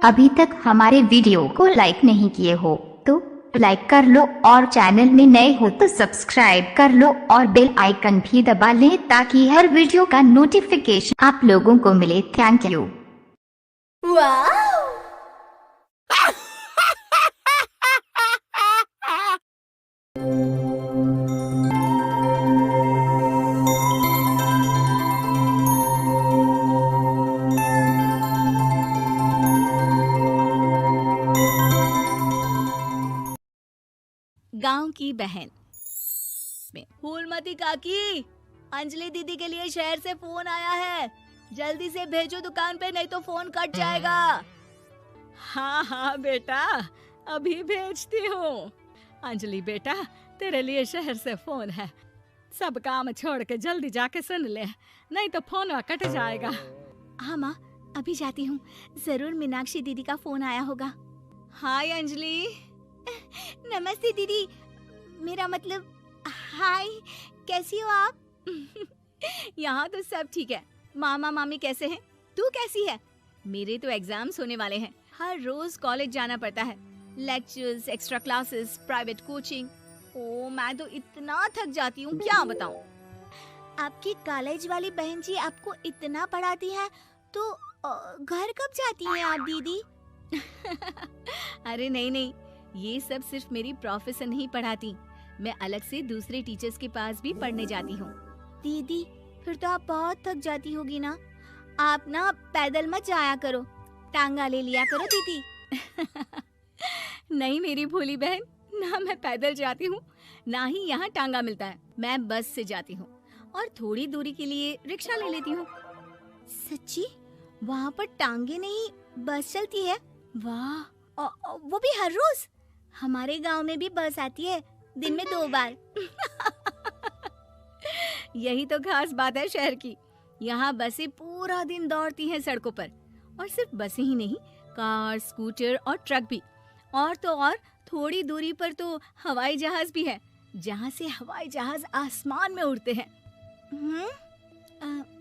अभी तक हमारे वीडियो को लाइक नहीं किए हो तो लाइक कर लो और चैनल में नए हो तो सब्सक्राइब कर लो और बेल आइकन भी दबा लें ताकि हर वीडियो का नोटिफिकेशन आप लोगों को मिले। Thank you. गांव की बहन में फूलमती काकी, अंजलि दीदी के लिए शहर से फोन आया है, जल्दी से भेजो दुकान पे नहीं तो फोन कट जाएगा। हाँ हाँ बेटा, अभी भेजती हूँ। अंजलि बेटा, तेरे लिए शहर से फोन है, सब काम छोड़ के जल्दी जाके सुन ले, नहीं तो फोन कट जाएगा। हाँ माँ, अभी जाती हूँ, जरूर मीनाक्षी दीदी का फोन आया होगा। हाय अंजलि। नमस्ते दीदी, मेरा मतलब हाय, कैसी हो आप? यहाँ तो सब ठीक है। मामा मामी कैसे हैं? तू कैसी है? मेरे तो एग्जाम्स होने वाले हैं, हर रोज कॉलेज जाना पड़ता है, lectures, extra classes, private coaching. ओ मैं तो इतना थक जाती हूँ, क्या बताऊँ। आपकी कॉलेज वाली बहन जी आपको इतना पढ़ाती है तो घर कब जाती हैं आप दीदी? अरे नहीं नहीं, ये सब सिर्फ मेरी प्रोफेसर नहीं पढ़ाती, मैं अलग से दूसरे टीचर्स के पास भी पढ़ने जाती हूँ। दीदी फिर तो आप बहुत थक जाती होगी ना, आप ना पैदल मत जाया करो, टांगा ले लिया करो दीदी। नहीं मेरी भोली बहन, ना मैं पैदल जाती हूँ ना ही यहाँ टांगा मिलता है, मैं बस से जाती हूँ और थोड़ी दूरी के लिए रिक्शा ले लेती हूँ। सच्ची? वहाँ पर टांगे नहीं बस चलती है? वाह, वो भी हर रोज? हमारे गांव में भी बस आती है, दिन में 2 बार। यही तो खास बात है शहर की, यहाँ बसें पूरा दिन दौड़ती हैं सड़कों पर, और सिर्फ बसें ही नहीं, कार, स्कूटर और ट्रक भी, और तो और थोड़ी दूरी पर तो हवाई जहाज भी है, जहाँ से हवाई जहाज आसमान में उड़ते हैं।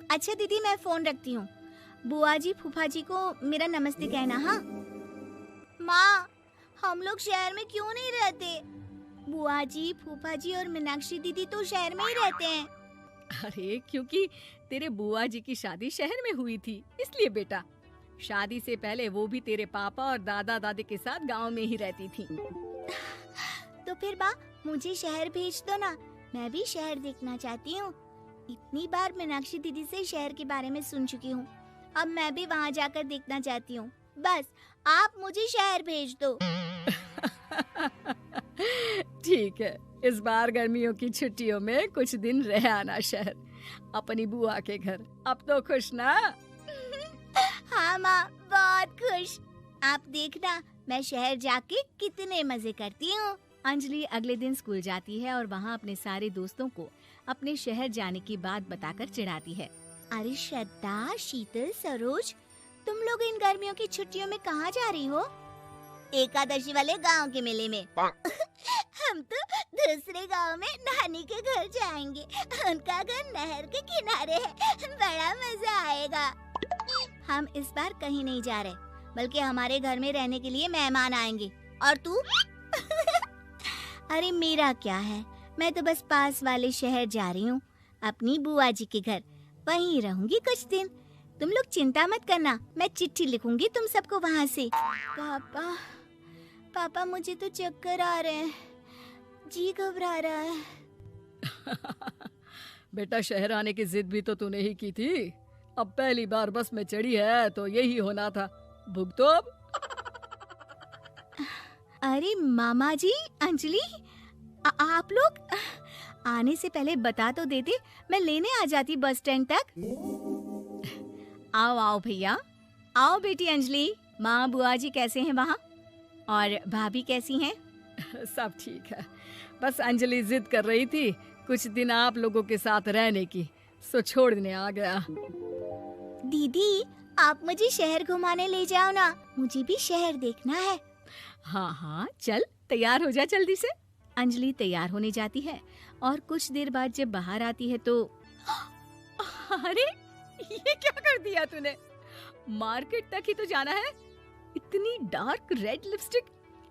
अच्छा दीदी, मैं फोन रखती हूँ, बुआ जी फूफा जी को मेरा नमस्ते कहना। हाँ माँ, हम लोग शहर में क्यों नहीं रहते? बुआ जी, फूफा जी और मीनाक्षी दीदी तो शहर में ही रहते हैं। अरे क्योंकि तेरे बुआ जी की शादी शहर में हुई थी, इसलिए बेटा। शादी से पहले वो भी तेरे पापा और दादा दादी के साथ गांव में ही रहती थी। तो फिर बा, मुझे शहर भेज दो ना, मैं भी शहर देखना चाहती हूँ। इतनी बार मीनाक्षी दीदी से शहर के बारे में सुन चुकी हूँ, अब मैं भी वहाँ जाकर देखना चाहती हूँ। बस आप मुझे शहर भेज दो। ठीक है, इस बार गर्मियों की छुट्टियों में कुछ दिन रह आना शहर, अपनी बुआ के घर। अब तो खुश ना? हाँ माँ, बहुत खुश। आप देखना मैं शहर जाके कितने मजे करती हूँ। अंजलि अगले दिन स्कूल जाती है और वहाँ अपने सारे दोस्तों को अपने शहर जाने की बात बताकर चिढ़ाती है। अरे श्रद्धा, शीतल, सरोज, तुम लोग इन गर्मियों की छुट्टियों में कहाँ जा रही हो? एकादशी वाले गांव के मेले में। हम तो दूसरे गांव में नानी के घर जाएंगे, उनका घर नहर के किनारे है, बड़ा मजा आएगा। हम इस बार कहीं नहीं जा रहे, बल्कि हमारे घर में रहने के लिए मेहमान आएंगे। और तू? अरे मेरा क्या है, मैं तो बस पास वाले शहर जा रही हूँ, अपनी बुआ जी के घर, वहीं रहूंगी कुछ दिन। तुम लोग चिंता मत करना, मैं चिट्ठी लिखूंगी तुम सबको वहाँ से। पापा मुझे तो चक्कर आ रहे हैं, जी घबरा रहा है। बेटा शहर आने की जिद भी तो तूने ही की थी, अब पहली बार बस में चढ़ी है तो यही होना था, भुगतो अब। अरे मामा जी, अंजलि, आप लोग आने से पहले बता तो देते, मैं लेने आ जाती बस स्टैंड तक। आओ आओ भैया, आओ बेटी अंजलि। माँ बुआ जी कैसे हैं वहाँ, और भाभी कैसी हैं? सब ठीक है, बस अंजलि जिद कर रही थी कुछ दिन आप लोगों के साथ रहने की, सो छोड़ने आ गया। दीदी आप मुझे शहर घुमाने ले जाओ ना, मुझे भी शहर देखना है। हाँ हाँ चल, तैयार हो जा जल्दी से। अंजलि तैयार होने जाती है और कुछ देर बाद जब बाहर आती है तो अरे ये क्या कर दिया तूने, मार्केट तक ही तो जाना है, इतनी डार्क रेड लिपस्टिक,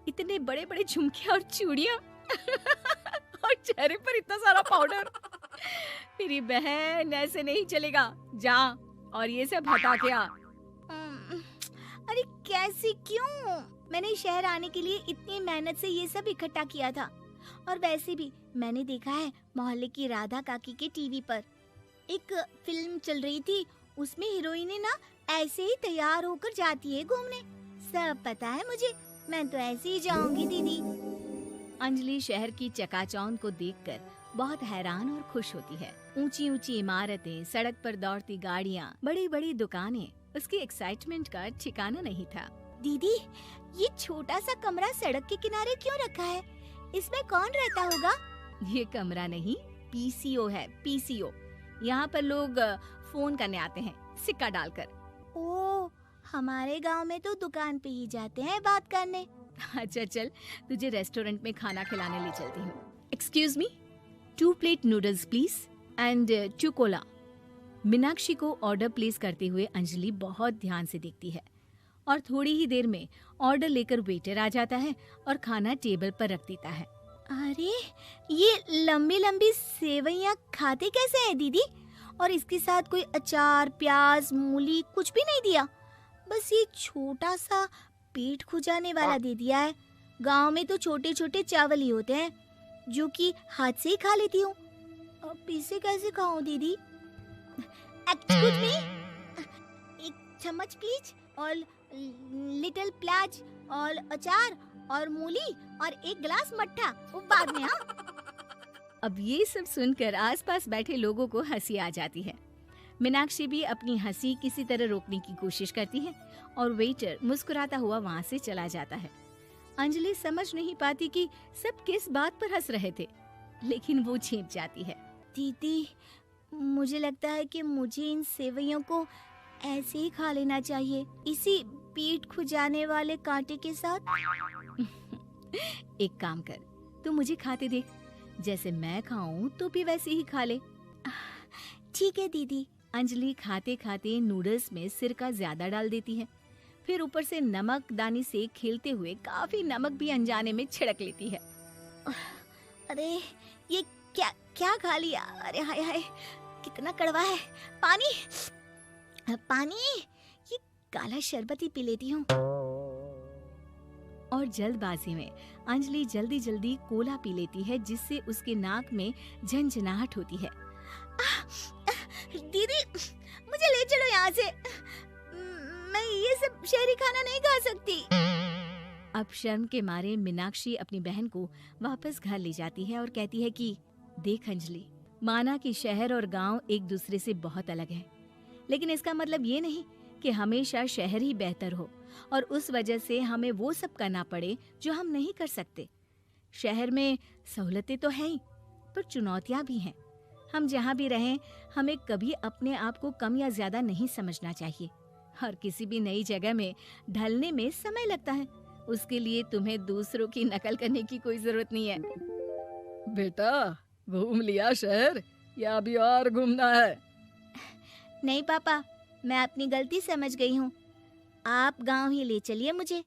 इतने बड़े बड़े झुमके और चूड़ियां और चेहरे पर इतना सारा पाउडर। मेरी बहन, ऐसे नहीं चलेगा, जा और ये सब हटा के आ। अरे कैसे, क्यों? मैंने शहर आने के लिए इतनी मेहनत से ये सब इकट्ठा किया था। और वैसे भी मैंने देखा है मोहल्ले की राधा काकी के टीवी पर एक फिल्म चल रही थी, उसमें हीरोइनें ना ऐसे ही तैयार होकर जाती है घूमने। सब पता है मुझे, मैं तो ऐसे ही जाऊंगी दीदी। अंजलि शहर की चकाचौंध को देखकर बहुत हैरान और खुश होती है। ऊंची ऊंची इमारतें, सड़क पर दौड़ती गाड़ियाँ, बड़ी बड़ी दुकानें, उसकी एक्साइटमेंट का ठिकाना नहीं था। दीदी, ये छोटा सा कमरा सड़क के किनारे क्यों रखा है? इसमें कौन रहता होगा? ये कमरा नहीं, पीसीओ है, पीसीओ। यहाँ पर लोग फोन करने आते हैं, सिक्का डालकर। ओह, हमारे गांव में तो दुकान पे ही जाते हैं बात करने। अच्छा चल, तुझे रेस्टोरेंट में खाना खिलाने ले चलती हूँ। Excuse me, 2 plate noodles please and 2 Cola. Meenakshi को ऑर्डर प्लेस करते हुए अंजलि बहुत ध्यान से देखती है और थोड़ी ही देर में ऑर्डर लेकर वेटर आ जाता है और खाना टेबल पर रख देता है। अरे, ये लंबी लंबी सेवइयाँ खाते कैसे हैं दीदी? और इसके साथ कोई अचार, प्याज, मूली कुछ भी नहीं दिया, बस ये छोटा सा पेट खुजाने वाला दे दिया है। गांव में तो छोटे छोटे चावल ही होते हैं जो कि हाथ से ही खा लेती हूँ। अब इसे कैसे खाऊं दीदी? एक्सक्यूज मी, एक चम्मच प्लीज, और लिटिल प्याज और अचार और मूली और एक गिलास मट्ठा, वो बाद में। हाँ। अब ये सब सुनकर आसपास बैठे लोगों को हंसी आ जाती है। मीनाक्षी भी अपनी हंसी किसी तरह रोकने की कोशिश करती है और वेटर मुस्कुराता हुआ वहाँ से चला जाता है। अंजलि समझ नहीं पाती कि सब किस बात पर हंस रहे थे, लेकिन वो छिप जाती है। दीदी, मुझे लगता है कि मुझे इन सेवइयों को ऐसे ही खा लेना चाहिए, इसी पेट खुजाने वाले कांटे के साथ। एक काम कर, तू मुझे खाते देख, जैसे मैं खाऊं तो भी वैसे ही खा ले। ठीक है दीदी। अंजलि खाते खाते नूडल्स में सिरका ज्यादा डाल देती है, फिर ऊपर से नमक दानी से खेलते हुए काफी नमक भी अनजाने में छिड़क लेती है। अरे ये क्या क्या खा लिया? अरे हाय हाय, कितना कड़वा है। पानी पानी, ये काला शरबत ही पी लेती हूँ। और जल्दबाजी में अंजलि जल्दी जल्दी कोला पी लेती है, जिससे उसके नाक में झंझनाहट होती है। दीदी, मुझे ले चलो यहाँ से, मैं ये सब शहरी खाना नहीं खा सकती। अब शर्म के मारे मीनाक्षी अपनी बहन को वापस घर ले जाती है और कहती है कि देख अंजलि, माना कि शहर और गांव एक दूसरे से बहुत अलग है, लेकिन इसका मतलब ये नहीं कि हमेशा शहर ही बेहतर हो और उस वजह से हमें वो सब करना पड़े जो हम नहीं कर सकते। शहर में सहूलतें तो हैं ही, पर चुनौतियां भी हैं। हम जहाँ भी रहें, हमें कभी अपने आप को कम या ज्यादा नहीं समझना चाहिए। और किसी भी नई जगह में ढलने में समय लगता है, उसके लिए तुम्हें दूसरों की नकल करने की कोई जरूरत नहीं है। बेटा, घूम लिया शहर या अभी और घूमना है? नहीं पापा, मैं अपनी गलती समझ गई हूँ, आप गांव ही ले चलिए मुझे।